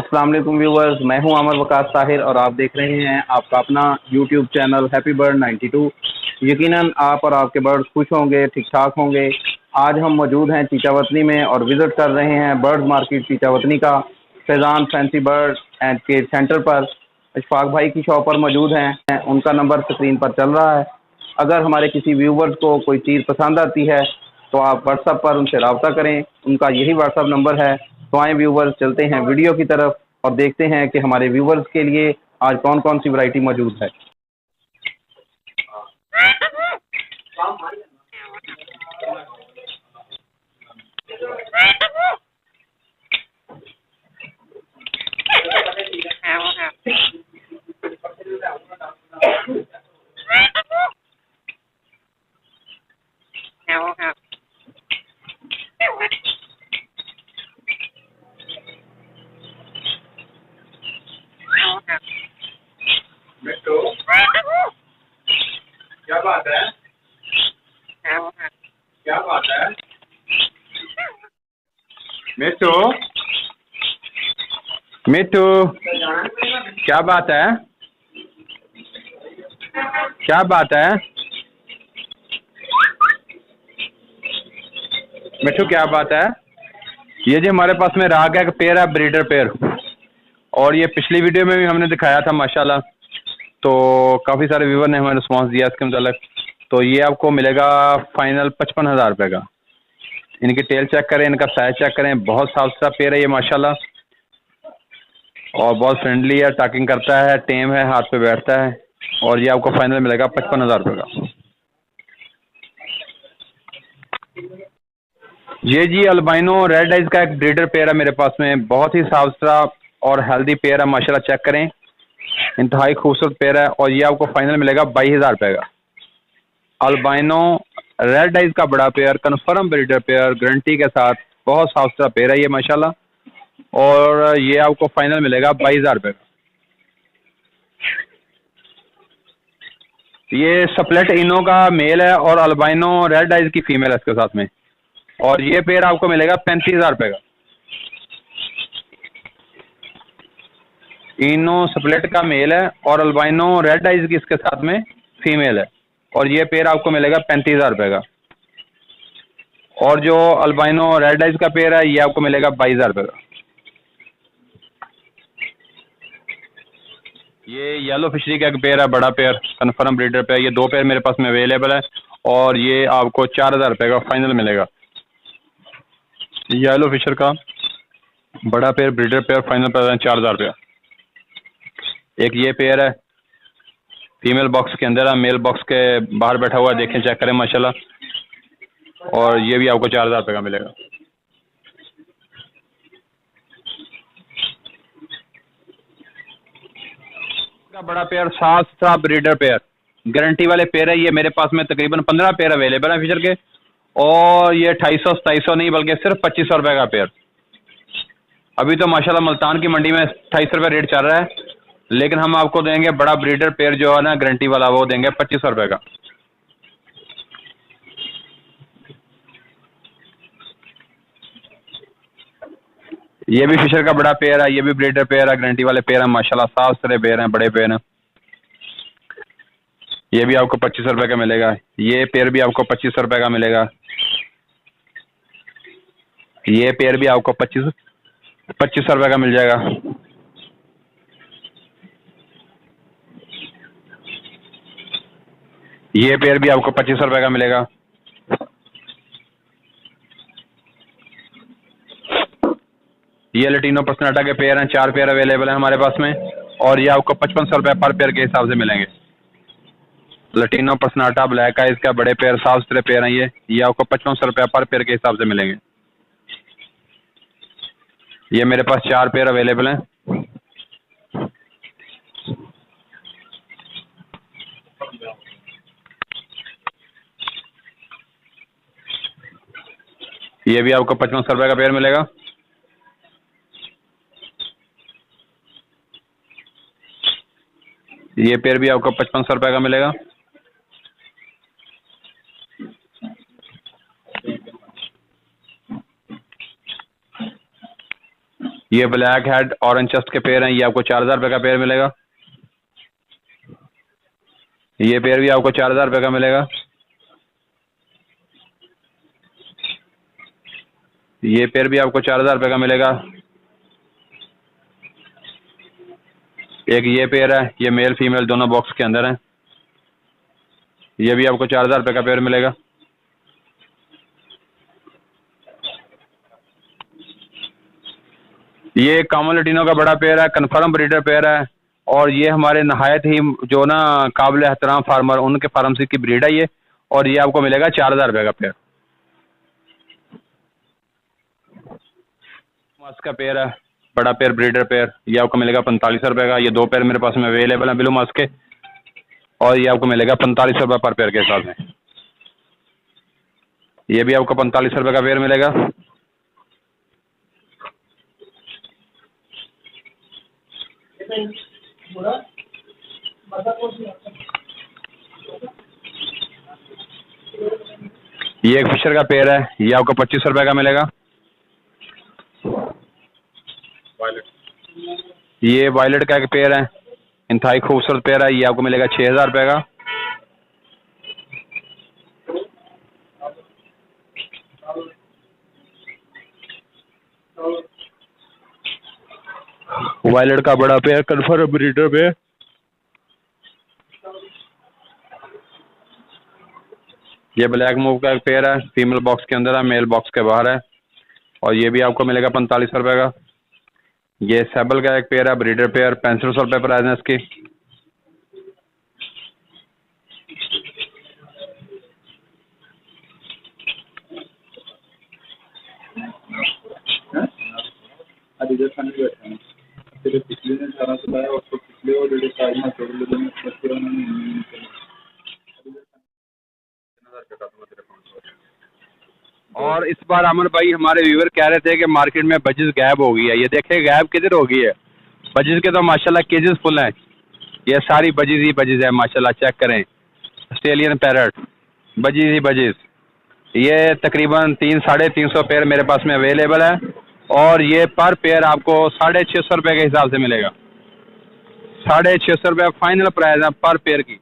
अस्सलाम वालेकुम व्यूवर्स, मैं हूं अमर वकास ताहिर और आप देख रहे हैं आपका अपना यूट्यूब चैनल हैप्पी बर्ड 92। यकीनन आप और आपके बर्ड्स खुश होंगे, ठीक ठाक होंगे। आज हम मौजूद हैं चीचावतनी में और विज़िट कर रहे हैं बर्ड मार्केट चीचावतनी का Faizan fancy bird and cage centre पर। इशफाक भाई की शॉप पर मौजूद हैं, उनका नंबर स्क्रीन पर चल रहा है। अगर हमारे किसी व्यूवर्स को कोई चीज़ पसंद आती है तो आप व्हाट्सएप पर उनसे रब्ता करें, उनका यही व्हाट्सएप नंबर है। तो आए व्यूवर्स, चलते हैं वीडियो की तरफ और देखते हैं कि हमारे व्यूवर्स के लिए आज कौन कौन सी वैरायटी मौजूद है। क्या बात है? क्या बात है? मिट्टू, मिट्टू, क्या बात है? क्या बात है? मिट्टू, क्या बात है? ये जी हमारे पास में राग का पेयर है, ब्रीडर पेयर। और ये पिछली वीडियो में भी हमने दिखाया था माशाल्लाह, तो काफ़ी सारे व्यूवर ने हमें रिस्पांस दिया इसके मतलब। तो ये आपको मिलेगा फाइनल 55,000 रुपये का। इनकी टेल चेक करें, इनका साइज चेक करें, बहुत साफ सुथरा पेयर है ये माशाल्लाह, और बहुत फ्रेंडली है, टॉकिंग करता है, टेम है, हाथ पे बैठता है। और ये आपको फाइनल मिलेगा 55,000 रुपये का। ये जी अल्बाइनो रेड आइज का एक ब्रीडर पेयर है मेरे पास में, बहुत ही साफ सुथरा और हेल्दी पेयर है माशाल्लाह, चेक करें, इंतहाई खूबसूरत पेयर है। और ये आपको फाइनल मिलेगा 22,000 रुपये का। अल्बाइनो रेड आइज का बड़ा pair, confirm breeder pair, guarantee के साथ, बहुत साफ सुथरा पेयर है ये माशाल्लाह। और ये आपको फाइनल मिलेगा 22,000 रुपये का। ये स्प्लिट इनो का मेल है और अल्बाइनो रेड आइज की फीमेल है इसके साथ में। और ये पेयर आपको मिलेगा 35,000 रुपये का। इनो स्प्लिट का मेल है और अल्बाइनो रेड आइज की इसके साथ में फीमेल है। और ये पेयर आपको मिलेगा 35,000 रुपये का। और जो अल्बाइनो रेड आइज का पेयर है ये आपको मिलेगा 22,000 रुपये का। ये येलो फिशरी का एक पेयर है, बड़ा पेयर, कन्फर्म ब्रीडर पेयर। ये 2 पेयर मेरे पास में अवेलेबल है और ये आपको 4,000 रुपये का फाइनल मिलेगा। येलो फिशर का बड़ा pair, breeder pair, final pair है 4,000 रुपया। एक ये पेयर है, फीमेल बॉक्स के अंदर है, मेल बॉक्स के बाहर बैठा हुआ है, देखें, चेक करें माशाल्लाह। और ये भी आपको 4,000 रुपये का मिलेगा। का बड़ा पेयर, साफ सुथरा ब्रीडर पेयर, गारंटी वाले पेयर है ये। मेरे पास में तकरीबन 15 पेयर अवेलेबल है फिशर के। और ये 250-250 नहीं बल्कि सिर्फ 2500 रुपये का पेयर। अभी तो माशाल्लाह मुल्तान की मंडी में 250 रुपये रेट चल रहा है, लेकिन हम आपको देंगे बड़ा ब्रीडर पेयर जो है ना, गारंटी वाला, वो देंगे 2500 रुपये का। ये भी फिशर का बड़ा पेयर है, ये भी ब्रीडर पेयर है, गारंटी वाले पेयर है माशाल्लाह, साफ सुथरे पेयर हैं, बड़े पेयर हैं। ये भी आपको 2500 रुपये का मिलेगा। ये पेयर भी आपको 2500 रुपये का मिलेगा। ये पेयर भी आपको 2500 रुपये का मिल जाएगा। ये पेयर भी आपको 2500 रुपये का मिलेगा। ये लटीनो पर्सनाटा के पेयर हैं, 4 पेयर अवेलेबल हैं हमारे पास में। और ये आपको 5500 रुपये पर पेयर के हिसाब से मिलेंगे। लटीनो पर्सनाटा ब्लैक आइज का बड़े पेयर, साफ सुथरे पेयर हैं ये आपको 5500 रुपये पर पेयर के हिसाब से मिलेंगे। ये मेरे पास 4 पेयर अवेलेबल हैं। ये भी आपको 5500 रुपये का पेयर मिलेगा। ये पेयर भी आपको 5500 रुपये का मिलेगा। ये ब्लैक हेड ऑरेंज चेस्ट के पेयर हैं, ये आपको 4,000 रुपये का पेयर मिलेगा। ये पेयर भी आपको 4,000 रुपये का मिलेगा। ये पेयर भी आपको 4,000 रुपये का मिलेगा। एक ये पेयर है, ये मेल फीमेल दोनों बॉक्स के अंदर हैं, ये भी आपको 4,000 रुपये का पेयर मिलेगा। ये कॉमन लटीनों का बड़ा पेयर है, कन्फर्म ब्रीडर पेयर है, और ये हमारे नहायत ही जो ना काबिल एहतराम फार्मर उनके फार्म से की ब्रीड है ये, और ये आपको मिलेगा 4,000 रुपये का पेयर। मास्क का पेयर है, बड़ा पेयर ब्रीडर पेयर, ये आपको मिलेगा 4500 रुपये का। ये 2 पेयर मेरे पास में अवेलेबल है ब्लू मास्क के, और ये आपको मिलेगा 4500 रुपये पर पेयर के हिसाब से। ये भी आपको 4500 रुपये का पेयर मिलेगा। ये एक फिशर का पेयर है, ये आपको 2500 रुपये का मिलेगा। ये वायलेट का एक पेयर है, इंतहाई खूबसूरत पेयर है, ये आपको मिलेगा 6,000 रुपये का। वायलेट का बड़ा पेयर, कन्फर्म ब्रीडर पेयर। ये ब्लैक मूव का एक पेयर है, फीमेल बॉक्स के अंदर है, मेल बॉक्स के बाहर है, और ये भी आपको मिलेगा 4500 रुपये का। ये सेबल का एक पेयर है, ब्रीडर पेयर, 6500 रुपये प्राइस है इसकी। और इस बार अमन भाई हमारे व्यूअर कह रहे थे कि मार्केट में बजिस गायब हो गई है, ये देखे गायब किधर हो गई है। बजिस के तो माशाल्लाह केजेस फुल हैं, ये सारी बजिस ही बजिस है माशाल्लाह, चेक करें। ऑस्ट्रेलियन पैरट, बजिस ही बजिस, ये तकरीबन 300-350 पेयर मेरे पास में अवेलेबल है, और ये पर पेयर आपको 650 रुपये के हिसाब से मिलेगा। 650 रुपये फाइनल प्राइस है पर पेयर की,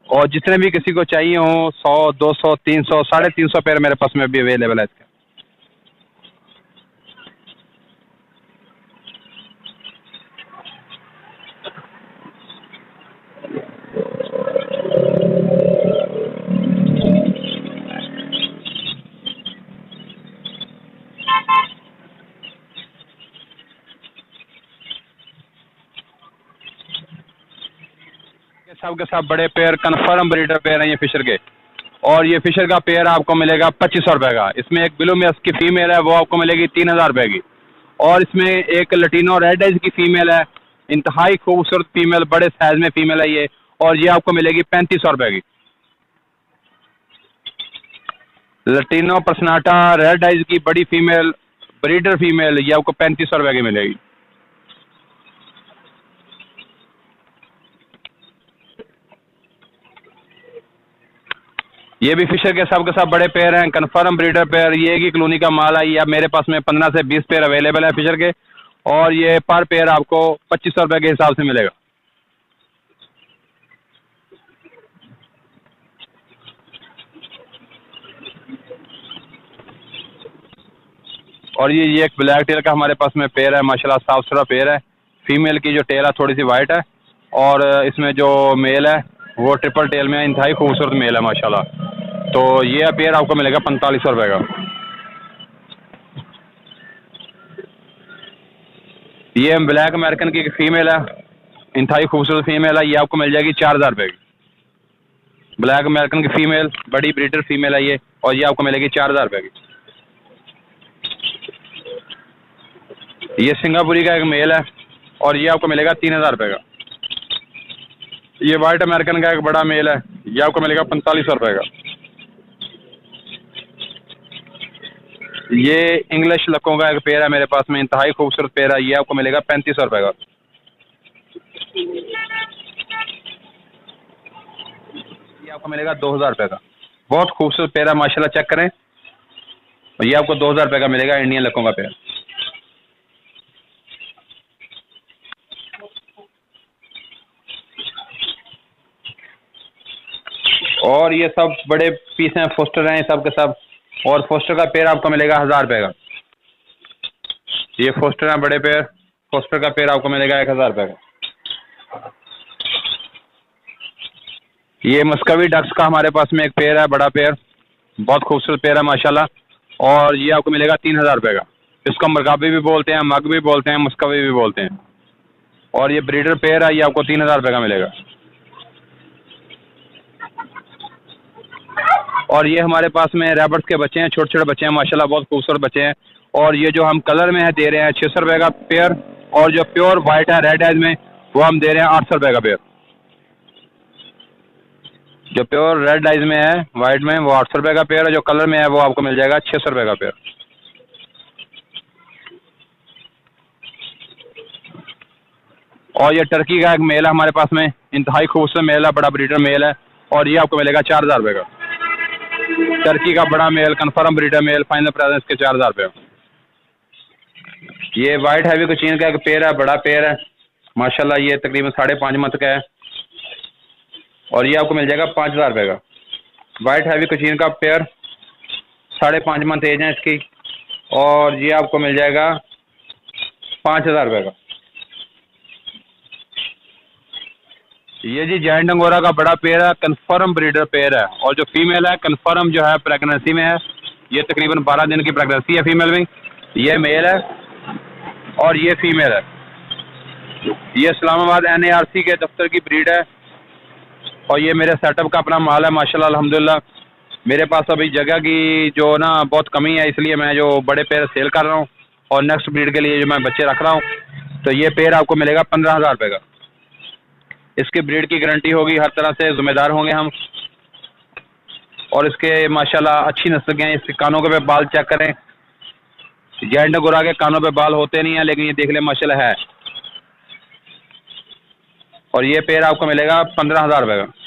और जितने भी किसी को चाहिए हो 100, 200, 300, 350 पेयर मेरे पास में भी अवेलेबल है इसके। सब के सब बड़े पेयर कन्फर्म ब्रीडर पेयर हैं ये फिशर के, और ये फिशर का पेयर आपको मिलेगा 2500 रुपये का। इसमें एक ब्लू मेस की फीमेल है, वो आपको मिलेगी 3000 रुपये की, और इसमें एक लटीनो रेड एज की फीमेल है, इंतहाई खूबसूरत फीमेल, बड़े साइज में फीमेल है ये, और ये आपको मिलेगी 3500 रुपये की। लटीनो पर्सनाटा रेड आइज की बड़ी फीमेल, ब्रीडर फीमेल, ये आपको 3500 रुपये की मिलेगी। ये भी फिशर के सब बड़े पेयर हैं, कन्फर्म ब्रीडर पेयर, ये एक ही कॉलोनी का माल है। ये अब मेरे पास में 15 से 20 पेयर अवेलेबल है फिशर के, और ये पर पेयर आपको 2500 रुपये के हिसाब से मिलेगा। और ये एक ब्लैक टेल का हमारे पास में पेयर है, माशाल्लाह साफ सुथरा पेयर है। फीमेल की जो टेल है थोड़ी सी वाइट है, और इसमें जो मेल है वो ट्रिपल टेल में इंतहाई खूबसूरत मेल है माशाल्लाह। तो ये पेयर आपको मिलेगा 4500 रुपये का। ये ब्लैक अमेरिकन की फीमेल है, इंतहाई खूबसूरत फीमेल है, ये आपको मिल जाएगी 4000 रुपये की। ब्लैक अमेरिकन की फीमेल, बड़ी ब्रीडर फीमेल है ये, और ये आपको मिलेगी 4000 रुपये की। ये सिंगापुरी का एक मेल है, और ये आपको मिलेगा 3000 रुपये का। ये वाइट अमेरिकन का एक बड़ा मेल है, ये आपको मिलेगा 4500 रुपये का। ये इंग्लिश लकों का एक पेयर है मेरे पास में, इंतहाई खूबसूरत पेयर है, ये आपको मिलेगा 3500 रुपये का। ये आपको मिलेगा 2000 रुपये का, बहुत खूबसूरत पेयर है माशाल्लाह, चेक करें। ये आपको 2000 रुपये का मिलेगा, इंडियन लकों का पेयर। और ये सब बड़े पीस हैं, फोस्टर हैं सब के सब। और फोस्टर का पेयर आपको मिलेगा 1000 रुपये का। ये फोस्टर हैं बड़े पेयर, फोस्टर का पेयर आपको मिलेगा 1000 रुपये का। ये मस्कवी डक्स का हमारे पास में एक पेयर है, बड़ा पेयर, बहुत खूबसूरत पेयर है माशाल्लाह, और ये आपको मिलेगा 3000 रुपये का। इसको मरगाबी भी बोलते हैं, मग भी बोलते हैं, मस्कवी भी बोलते हैं। और ये ब्रीडर पेयर है, ये आपको 3000 रुपये का मिलेगा। और ये हमारे पास में रैबर्ट्स के बच्चे हैं, छोटे छोटे बच्चे हैं माशाल्लाह, बहुत खूबसूरत बच्चे हैं। और ये जो हम कलर में है दे रहे हैं 600 रुपये का पेयर, और जो प्योर वाइट है रेड आइज में वो हम दे रहे हैं 800 रुपये का पेयर। जो प्योर रेड आइज में है वाइट में वो 800 रुपये का पेयर है, जो कलर में है वो आपको मिल जाएगा 600 रुपये का पेयर। और ये टर्की का एक मेल है हमारे पास में, इंतहाई खूबसूरत मेल है, बड़ा ब्रीडर मेल है, और ये आपको मिलेगा 4000 रुपये का। टर्की का बड़ा male, confirm breeder male, final price इसके 4000 रुपये। ये वाइट हैवी कोचीन का एक पेयर है, बड़ा पेयर है माशाल्लाह, ये तकरीबन 5.5 मंथ का है, और ये आपको मिल जाएगा 5000 रुपये का। वाइट हैवी कोचीन का पेयर, 5.5 मंथ एज है इसकी, और ये आपको मिल जाएगा 5000 रुपये का। ये जी जायंट अंगोरा का बड़ा पेयर है, कन्फर्म ब्रीडर पेयर है, और जो फीमेल है कन्फर्म जो है प्रेगनेंसी में है, ये तकरीबन 12 दिन की प्रेगनेंसी है फीमेल में। ये मेल है और ये फीमेल है। ये इस्लामाबाद NARC के दफ्तर की ब्रीड है, और ये मेरे सेटअप का अपना माल है माशाल्लाह अल्हम्दुलिल्लाह। मेरे पास अभी जगह की जो ना बहुत कमी है, इसलिए मैं जो बड़े पेयर सेल कर रहा हूँ, और नेक्स्ट ब्रीड के लिए जो मैं बच्चे रख रहा हूँ, तो ये पेयर आपको मिलेगा 15000 रुपये का। इसके ब्रीड की गारंटी होगी, हर तरह से जिम्मेदार होंगे हम। और इसके माशाल्लाह अच्छी नस्ल के हैं। इसके कानों के पे बाल चेक करें, जायंट अंगोरा के कानों पे बाल होते नहीं हैं, लेकिन ये देख ले माशाल्लाह है। और ये पेयर आपको मिलेगा 15000 रुपये का।